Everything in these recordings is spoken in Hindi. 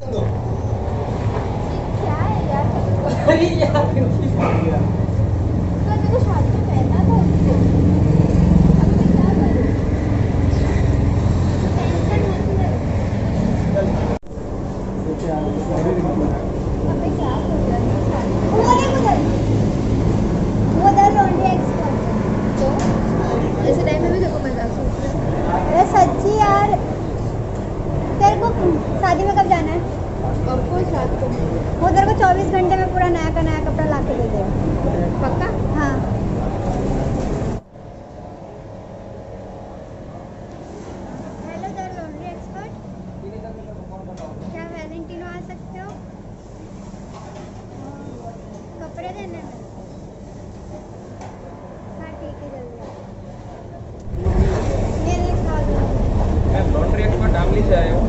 क्या है यार? अरे यार तो देखो शादी में पहनना था उसको। अब मैं क्या करूँ? टेंशन होती है। अब मैं क्या करूँ यार? मैं शादी में- वो उधर लॉन्ड्री एक्सपर्ट है। तो ऐसे टाइम में भी देखो मजाक सोच रहे हो। अरे सच्ची यार, तेरे को शादी में कब जाना है? आपको शादी को वो तेरे को 24 घंटे में पूरा नया का नया कपड़ा ला के दे देगा। पक्का? हाँ। हेलो द लॉन्ड्री एक्सपर्ट, क्या वैलेंटिनो आ सकते हो? कपड़े देने में? हाँ ठीक है, जल्दी आओ। ये लिखा दो। मैं लॉन्ड्री एक्सपर्ट आमली से आया हूँ।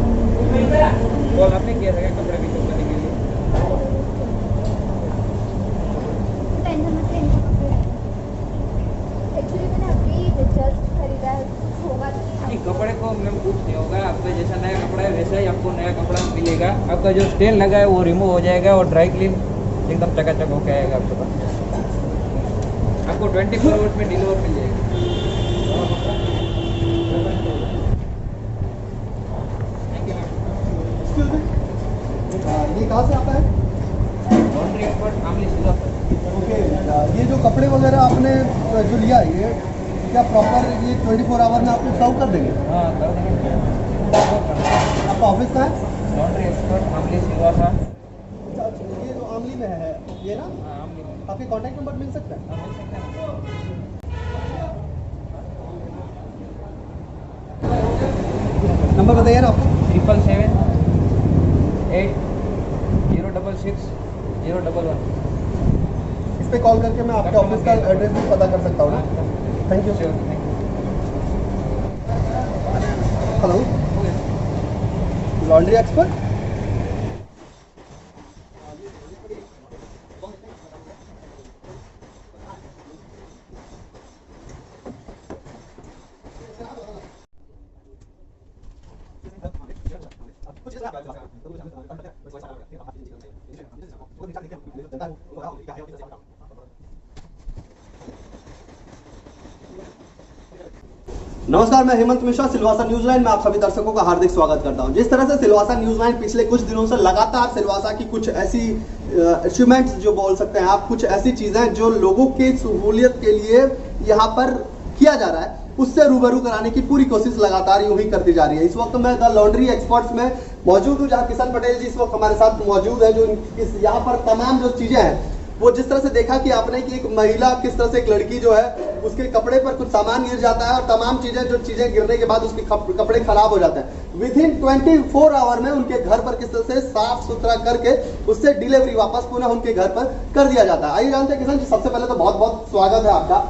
कॉल आपने किया था क्या कपड़े पिकअप करने के लिए? टेंशन मत ले, इनको कपड़े एक्चुअली मैंने अभी जस्ट खरीदा है, कुछ होगा तो नहीं, नहीं। कपड़े को मैम कुछ नहीं होगा। आपका जैसा नया कपड़ा है वैसा ही आपको नया कपड़ा मिलेगा। आपका जो स्टेन लगा है वो रिमूव हो जाएगा और ड्राई क्लीन एकदम चकाचक होकर आएगा आपके पास। आपको 24 आवर्स में डिलीवर मिल जाएगा। Thank you ma'am. ये कहाँ से आता है? लॉन्ड्री एक्सपर्ट आमली सीधा पर। ओके, ये जो कपड़े वगैरह आपने जो लिया है, ये क्या प्रॉपर ये 24 आवर में आपको सर्व कर देंगे? हाँ कर देंगे। आपका ऑफिस कहाँ है? लॉन्ड्री एक्सपर्ट आमली सिलवा था। अच्छा, ये जो आमली में है ये ना, हाँ आमली में। आपके कॉन्टैक्ट नंबर मिल सकता है? हाँ, मिल सकता है। नंबर बताइए ना आपको। 777-8-066-011। इस पे कॉल करके मैं आपके ऑफिस का एड्रेस भी पता कर सकता हूँ ना? Thank you. Sure, thank you. Hello, laundry expert. नमस्कार, मैं हेमंत मिश्रा, सिलवासा न्यूज लाइन में आप सभी दर्शकों का हार्दिक स्वागत करता हूं। जिस तरह से सिलवासा न्यूज लाइन पिछले कुछ दिनों से लगातार सिलवासा की कुछ ऐसी अचीवमेंट्स जो बोल सकते हैं आप, कुछ ऐसी चीजें जो लोगों की सहूलियत के लिए यहाँ पर किया जा रहा है, उससे रूबरू कराने की पूरी कोशिश लगातार यूं ही करती जा रही है। इस वक्त मैं द लॉन्ड्री एक्सपर्ट्स में मौजूद हूँ, जहाँ किशन पटेल जी इस वक्त हमारे साथ मौजूद है, जो इस यहाँ पर तमाम जो चीजें हैं वो जिस तरह से देखा कि आपने कि एक महिला किस तरह से, एक लड़की जो है उसके कपड़े पर कुछ सामान गिर जाता है और तमाम चीजें गिरने के बाद उसके कपड़े खराब हो जाते हैं। विद इन 24 आवर में उनके घर पर किस तरह से साफ सुथरा करके उससे डिलीवरी वापस पुनः उनके घर पर कर दिया जाता है। आइए जानते हैं किशन जी, सबसे पहले तो बहुत बहुत स्वागत है आपका।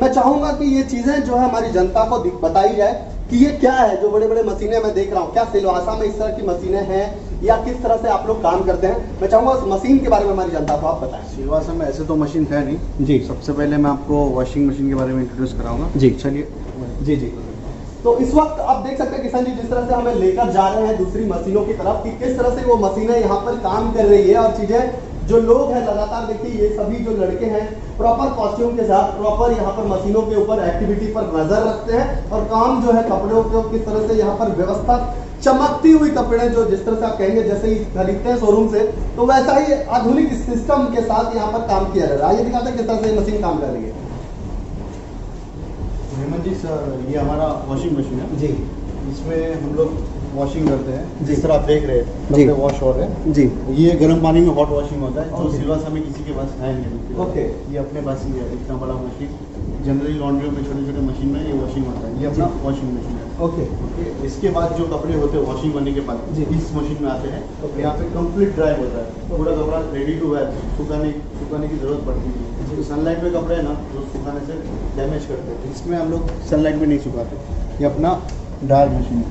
मैं चाहूंगा कि ये चीजें जो है हमारी जनता को बताई जाए कि ये क्या है जो बड़े बड़े मशीनें मैं देख रहा हूँ, क्या सिलवासा में इस तरह की मशीनें हैं या किस तरह से आप लोग काम करते हैं? मैं चाहूंगा उस मशीन के बारे में हमारी जनता को आप बताएं। सिलवासा में ऐसे तो मशीन है नहीं जी। सबसे पहले मैं आपको वॉशिंग मशीन के बारे में इंट्रोड्यूस कराऊंगा। जी। चलिए। जी जी। तो इस वक्त आप देख सकते हैं किशन जी, जिस तरह से हमें लेकर जा रहे हैं दूसरी मशीनों की तरफ, कि किस तरह से वो मशीनें यहाँ पर काम कर रही है और चीजें जो लोग हैं लगातार, देखिए ये सभी जो लड़के हैं प्रॉपर कॉस्ट्यूम के साथ प्रॉपर यहाँ पर मशीनों के ऊपर एक्टिविटी पर नजर रखते हैं और काम जो है कपड़ों के किस तरह से यहाँ पर व्यवस्था, चमकती हुई कपड़े जो जिस तरह से आप कहेंगे जैसे ही खरीदते हैं शोरूम से, तो वैसा ही आधुनिक सिस्टम के साथ यहाँ पर काम किया जा रहा है। आइए दिखाते हैं किस तरह से ये मशीन काम कर रही है। हेमंत जी सर, ये हमारा वॉशिंग मशीन है। जी इसमें हम लोग वॉशिंग करते हैं, जी। जिस तरह आप देख रहे हैं जी। कपड़े वॉश हो रहे हैं। जी। ये गर्म पानी में हॉट वॉशिंग होता है, जो ओके। सिलवासा में किसी के पास है नहीं। ओके। ये अपने पास ही है, इतना बड़ा मशीन। जनरली लॉन्ड्री में छोटे छोटे मशीन में ये वॉशिंग होता है, ये अपना वॉशिंग मशीन है। ओके। ओके, इसके बाद जो कपड़े होते हैं वॉशिंग करने के बाद जी। इस मशीन में आते हैं। ओके। यहाँ पे कंप्लीट ड्राई होता है, पूरा कपड़ा रेडी टू वेयर, सुखाने की जरूरत पड़ती है। तो सनलाइट में कपड़े है ना, जो सुखाने से डैमेज करते हैं, इसमें हम लोग सनलाइट में नहीं सुखाते। ये अपना ड्रायर मशीन है।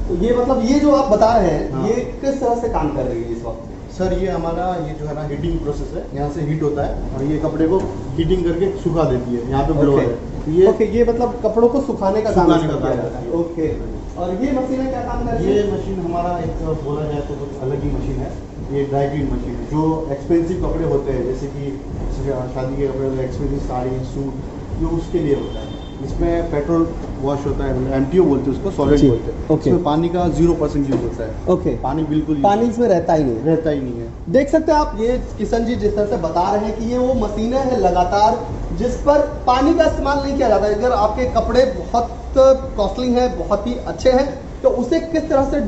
तो ये मतलब ये जो आप बता रहे हैं, हाँ। ये किस तरह से काम कर रही है इस वक्त? सर ये हमारा ये जो है ना हीटिंग प्रोसेस है, यहाँ से हीट होता है और ये कपड़े को हीटिंग करके सुखा देती है। यहाँ पे ब्लोअर है, ये ओके, ये मतलब कपड़ों को सुखाने का काम सुखाने का किया काम जाता है। करती है। ओके। और ये मशीनें क्या काम करती ये है? मशीन हमारा एक बोला जाए तो कुछ अलग ही मशीन है। ये ड्राई क्लीन मशीन है। जो एक्सपेंसिव कपड़े होते हैं, जैसे कि शादी के कपड़े, एक्सपेंसिव साड़ी, सूट, ये उसके लिए होता है। इसमें पेट्रोल वॉश होता है, एमटीओ बोलते हैं उसको, सॉलिड जी, बोलते हैं। ओके। इसमें पानी का 0% यूज होता है। ओके, पानी बिल्कुल पानी इसमें रहता ही नहीं है। रहता ही नहीं है। देख सकते हैं आप, ये किशन जी जिस तरह से बता रहे हैं कि ये वो मशीनें हैं लगातार जिस पर पानी का इस्तेमाल नहीं किया जाता है। अगर आपके कपड़े बहुत कॉस्टली हैं, बहुत ही अच्छे हैं, तो उसे किस तरह से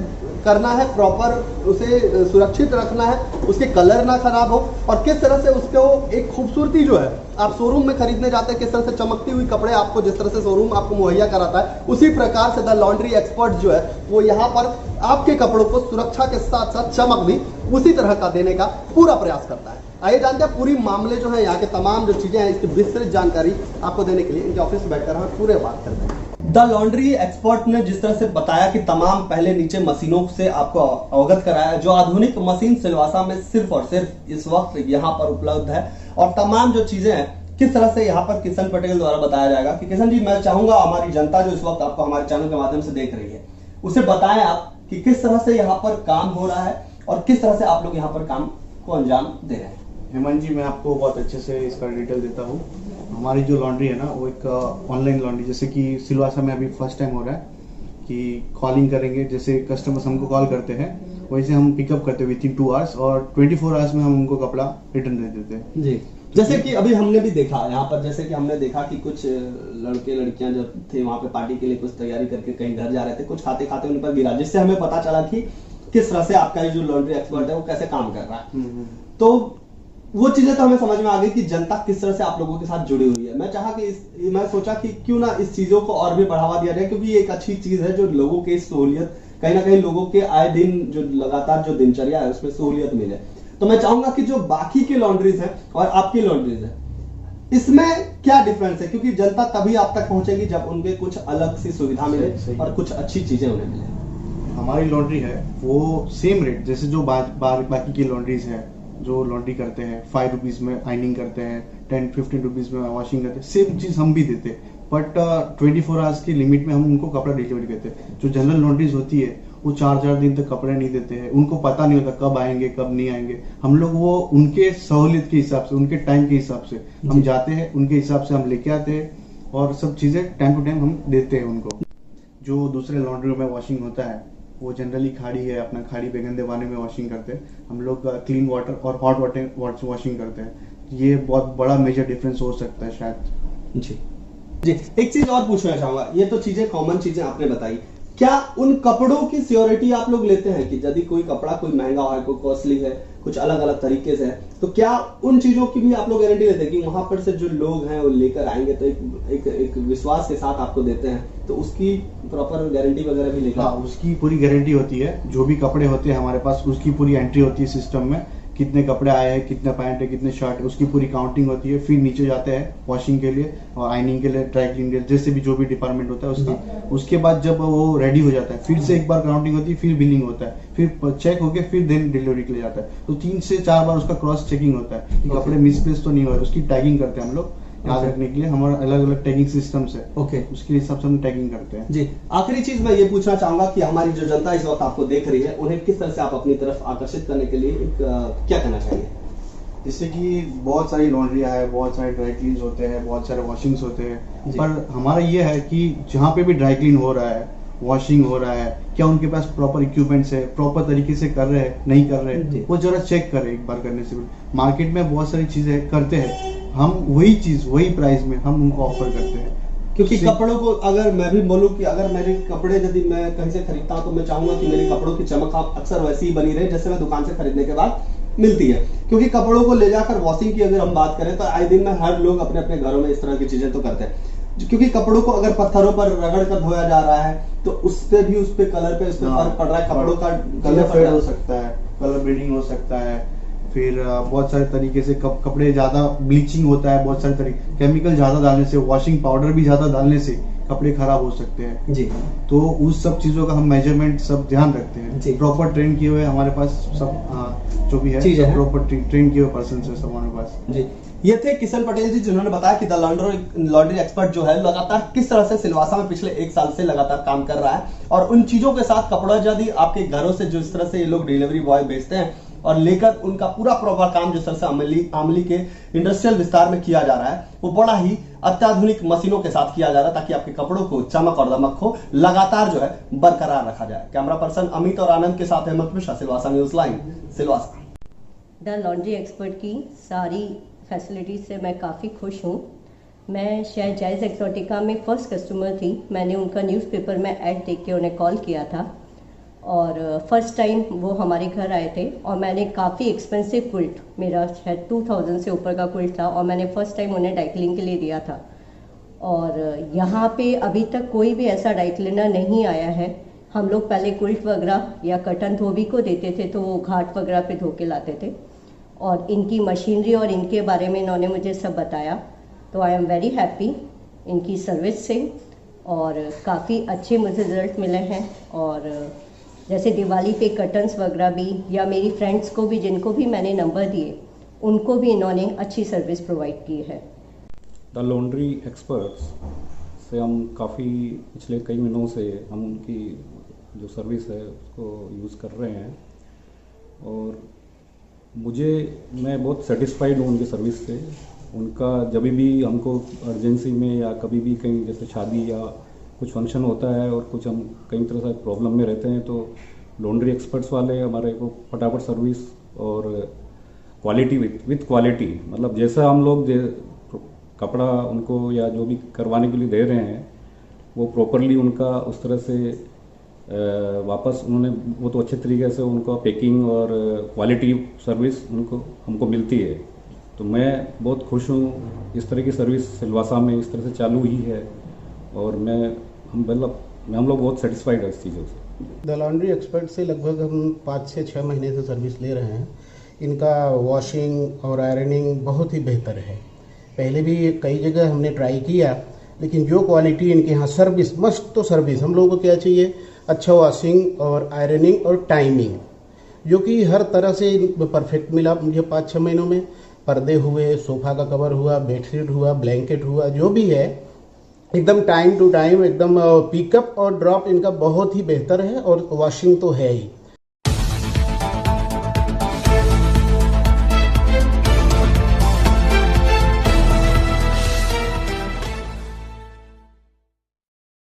करना है, प्रॉपर उसे सुरक्षित रखना है, उसके कलर ना खराब हो, और किस तरह से उसको एक खूबसूरती जो है, आप शोरूम में खरीदने जाते हैं किस तरह से चमकती हुई कपड़े आपको जिस तरह से शोरूम आपको मुहैया कराता है, उसी प्रकार से द लॉन्ड्री एक्सपर्ट जो है वो यहाँ पर आपके कपड़ों को सुरक्षा के साथ साथ चमक भी उसी तरह का देने का पूरा प्रयास करता है। आइए जानते हैं पूरी मामले जो है, यहाँ के तमाम जो चीजें हैं, इसकी विस्तृत जानकारी आपको देने के लिए इनके ऑफिस में बैठकर हम पूरे बात करते हैं। द लॉन्ड्री एक्सपर्ट ने जिस तरह से बताया कि तमाम पहले नीचे मशीनों से आपको अवगत कराया, जो आधुनिक मशीन सिलवासा में सिर्फ और सिर्फ इस वक्त यहाँ पर उपलब्ध है, और तमाम जो चीजें हैं किस तरह से यहाँ पर किशन पटेल द्वारा बताया जाएगा। कि किशन जी, मैं चाहूंगा हमारी जनता जो इस वक्त आपको हमारे चैनल के माध्यम से देख रही है, उसे बताएं आप कि किस तरह से यहाँ पर काम हो रहा है और किस तरह से आप लोग यहाँ पर काम को अंजाम दे रहे हैं। हेमंत जी, मैं आपको बहुत अच्छे से इसका डिटेल देता हूँ। हमारी जो लॉन्ड्री है ना, वो एक ऑनलाइन लॉन्ड्री, जैसे कि सिलवासा में अभी फर्स्ट टाइम हो रहा है कि कॉलिंग करेंगे, जैसे कस्टमर्स हमको कॉल करते हैं वैसे हम पिकअप करते हैं विथिन 2 आवर्स, और 24 आवर्स में हम उनको कपड़ा रिटर्न दे देते हैं। जी, जैसे कि अभी हमने भी देखा यहाँ पर, जैसे कि हमने देखा कि कुछ लड़के लड़कियां जो थे वहां पे पार्टी के लिए कुछ तैयारी करके कहीं घर जा रहे थे, कुछ खाते खाते उन पर गिरा, जिससे हमें पता चला कि किस तरह से आपका ये जो लॉन्ड्री एक्सपर्ट है वो कैसे काम कर रहा है। तो वो चीजें तो हमें समझ में आ गई कि जनता किस तरह से आप लोगों के साथ जुड़ी हुई है। मैं सोचा कि क्यों ना इस चीजों को और भी बढ़ावा दिया जाए, क्योंकि ये एक अच्छी चीज है जो लोगों के सहूलियत, कहीं ना कहीं लोगों के आए दिन जो लगातार जो दिनचर्या है उसमें सहूलियत मिले। तो मैं चाहूंगा कि जो बाकी की लॉन्ड्रीज है और आपकी लॉन्ड्रीज है, इसमें क्या डिफरेंस है, क्योंकि जनता तभी आप तक पहुंचेगी जब उनके कुछ अलग सी सुविधा मिले और कुछ अच्छी चीजें उन्हें मिले। हमारी लॉन्ड्री है वो सेम रेट जैसे जो बाकी की लॉन्ड्रीज है, जो लॉन्ड्री करते हैं 5 रुपीज में आइनिंग करते हैं, 10-15 रुपीज में वॉशिंग करते हैं, सेम चीज हम भी देते हैं, बट 24 आवर्स की लिमिट में हम उनको कपड़ा डिलीवरी करते हैं। जो जनरल लॉन्ड्रीज होती है वो 4-4 दिन तक कपड़े नहीं देते हैं, उनको पता नहीं होता कब आएंगे कब नहीं आएंगे। हम लोग वो उनके सहूलियत के हिसाब से, उनके टाइम के हिसाब से हम जाते हैं, उनके हिसाब से हम लेके आते हैं, और सब चीजें टाइम टू टाइम हम देते हैं उनको। जो दूसरे लॉन्ड्री में वॉशिंग होता है वो जनरली खाड़ी है, अपना खाड़ी पे गंदे पानी में वॉशिंग करते हैं, हम लोग क्लीन वाटर और हॉट वाटर वॉशिंग करते हैं। ये बहुत बड़ा मेजर डिफरेंस हो सकता है शायद। जी, एक चीज और पूछना चाहूंगा, ये तो चीजें कॉमन चीजें आपने बताई, क्या उन कपड़ों की सियोरिटी आप लोग लेते हैं कि यदि कोई कपड़ा कोई महंगा है, कोई कॉस्टली है, कुछ अलग अलग तरीके से है, तो क्या उन चीजों की भी आप लोग गारंटी लेते हैं कि वहां पर से जो लोग हैं वो लेकर आएंगे तो एक विश्वास के साथ आपको देते हैं, तो उसकी प्रॉपर गारंटी वगैरह भी लेकर? हाँ, उसकी पूरी गारंटी होती है। जो भी कपड़े होते हैं हमारे पास उसकी पूरी एंट्री होती है सिस्टम में, कितने कपड़े आए हैं, कितने पैंट है, कितने शर्ट है, उसकी पूरी काउंटिंग होती है। फिर नीचे जाते हैं वॉशिंग के लिए और आइनिंग के लिए, ड्राई क्लीन के लिए, जैसे भी जो भी डिपार्टमेंट होता है उसका। उसके बाद जब वो रेडी हो जाता है फिर से एक बार काउंटिंग होती है, फिर बिलिंग होता है, फिर चेक होके फिर देन डिलीवरी के लिए जाता है। तो 3 से 4 बार उसका क्रॉस चेकिंग होता है कि कपड़े मिसप्लेस तो नहीं हो रहे। उसकी टैगिंग करते हैं हम लोग, याद रखने के लिए हमारा अलग अलग टैगिंग सिस्टम्स है। ओके, उसके हिसाब से हम टैगिंग करते हैं। जी, आखिरी चीज मैं ये पूछना चाहूंगा कि हमारी जो जनता इस वक्त आपको देख रही है, उन्हें किस तरह से आप अपनी तरफ आकर्षित करने के लिए क्या करना चाहिए? जैसे कि बहुत सारी लॉन्ड्रियाँ है, बहुत सारे ड्राई क्लीन्स होते हैं, बहुत सारे वॉशिंग्स होते हैं, पर हमारा ये है कि जहाँ पे भी ड्राई क्लीन हो रहा है, वॉशिंग हो रहा है, क्या उनके पास प्रॉपर इक्विपमेंट्स है, प्रॉपर तरीके से कर रहे हैं नहीं कर रहे हैं, वो जरा चेक करें एक बार करने से पहले। मार्केट में बहुत सारी चीजें करते हैं, हम वही चीज वही प्राइस में हम उनको ऑफर करते हैं। क्योंकि कपड़ों को अगर मैं भी बोलूं कि अगर मेरे कपड़े यदि मैं कहीं से खरीदता हूं तो मैं चाहूंगा कि मेरे कपड़ों की चमक अक्सर वैसी ही बनी रहे जैसे मैं दुकान से खरीदने के बाद मिलती है। क्योंकि कपड़ों को ले जाकर वॉशिंग की अगर हम बात करें तो आए दिन में हर लोग अपने अपने घरों में इस तरह की चीजें तो करते हैं, क्योंकि कपड़ों को अगर पत्थरों पर रगड़ कर धोया जा रहा है तो उससे भी उस पे कलर पे उस पे फर्क पड़ रहा है, कपड़ों का कलर फेड हो सकता है, कलर ब्लीडिंग हो सकता है, फिर बहुत सारे तरीके से कपड़े ज्यादा ब्लीचिंग होता है, बहुत सारे तरीके केमिकल ज्यादा डालने से, वॉशिंग पाउडर भी ज्यादा डालने से कपड़े खराब हो सकते हैं जी। तो उस सब चीजों का हम मेजरमेंट सब ध्यान रखते हैं। प्रॉपर ट्रेन किए हुए हमारे पास सब जो भी है प्रॉपर ट्रेन किए हुए पर्सन है सब हमारे पास। जी, ये थे किशन पटेल जी, जिन्होंने बताया कि द लॉन्ड्री एक्सपर्ट जो है लगातार किस तरह से सिलवासा में पिछले 1 साल से लगातार काम कर रहा है, और उन चीजों के साथ कपड़ा यदि आपके घरों से जिस तरह से ये लोग डिलीवरी बॉय भेजते हैं और लेकर उनका पूरा प्रॉपर काम जिस तरह से आमली के इंडस्ट्रियल विस्तार में किया जा रहा है, वो बड़ा ही अत्याधुनिक मशीनों के साथ किया जा रहा है, ताकि आपके कपड़ों को चमक और दमक को लगातार जो है बरकरार रखा जाए। कैमरा पर्सन अमित और आनंद के साथ Hemant Mishra, Silvassa news line, Silvassa. The laundry expert की सारी फैसिलिटीज से मैं काफ़ी खुश हूँ। मैं शायद जायज़ एक्सोटिका में फर्स्ट कस्टमर थी। मैंने उनका न्यूज़पेपर में ऐड देख के उन्हें कॉल किया था और फर्स्ट टाइम वो हमारे घर आए थे और मैंने काफ़ी एक्सपेंसिव क्विल्ट, मेरा शायद 2000 से ऊपर का क्विल्ट था और मैंने फर्स्ट टाइम उन्हें ड्राई क्लीनिंग के लिए दिया था। और यहाँ पे अभी तक कोई भी ऐसा ड्राई क्लीनर नहीं आया है। हम लोग पहले क्विल्ट वगैरह या कटन धोबी को देते थे तो वो घाट वगैरह पे धो के लाते थे, और इनकी मशीनरी और इनके बारे में इन्होंने मुझे सब बताया, तो आई एम वेरी हैप्पी इनकी सर्विस से, और काफ़ी अच्छे मुझे रिजल्ट मिले हैं। और जैसे दिवाली पे कर्टन्स वगैरह भी, या मेरी फ्रेंड्स को भी जिनको भी मैंने नंबर दिए, उनको भी इन्होंने अच्छी सर्विस प्रोवाइड की है। द लॉन्ड्री एक्सपर्ट्स से हम काफ़ी पिछले कई महीनों से हम उनकी जो सर्विस है उसको यूज़ कर रहे हैं, और मैं बहुत सेटिस्फाइड हूँ उनकी सर्विस से। उनका जब भी हमको अर्जेंसी में या कभी भी कहीं जैसे शादी या कुछ फंक्शन होता है और कुछ हम कई तरह से प्रॉब्लम में रहते हैं, तो लॉन्ड्री एक्सपर्ट्स वाले हमारे को फटाफट सर्विस और क्वालिटी विथ क्वालिटी, मतलब जैसा हम लोग कपड़ा उनको या जो भी करवाने के लिए दे रहे हैं वो प्रॉपरली उनका उस तरह से वापस उन्होंने वो तो अच्छे तरीके से उनका पैकिंग और क्वालिटी सर्विस हमको मिलती है। तो मैं बहुत खुश हूँ, इस तरह की सर्विस सिलवासा में इस तरह से चालू हुई है, और हम लोग बहुत सेटिस्फाइड है इस चीज़ों से। द लॉन्ड्री एक्सपर्ट से लगभग हम 5 से 6 महीने से सर्विस ले रहे हैं। इनका वॉशिंग और आयरनिंग बहुत ही बेहतर है। पहले भी कई जगह हमने ट्राई किया, लेकिन जो क्वालिटी इनके यहाँ सर्विस, मस्त तो सर्विस, हम लोगों को क्या चाहिए, अच्छा वॉशिंग और आयरनिंग और टाइमिंग, जो कि हर तरह से परफेक्ट मिला मुझे 5-6 महीनों में। पर्दे हुए, सोफ़ा का कवर हुआ, बेडशीट हुआ, ब्लैंकेट हुआ, जो भी है एकदम टाइम टू टाइम, एकदम पिकअप और ड्रॉप इनका बहुत ही बेहतर है, और वॉशिंग तो है ही।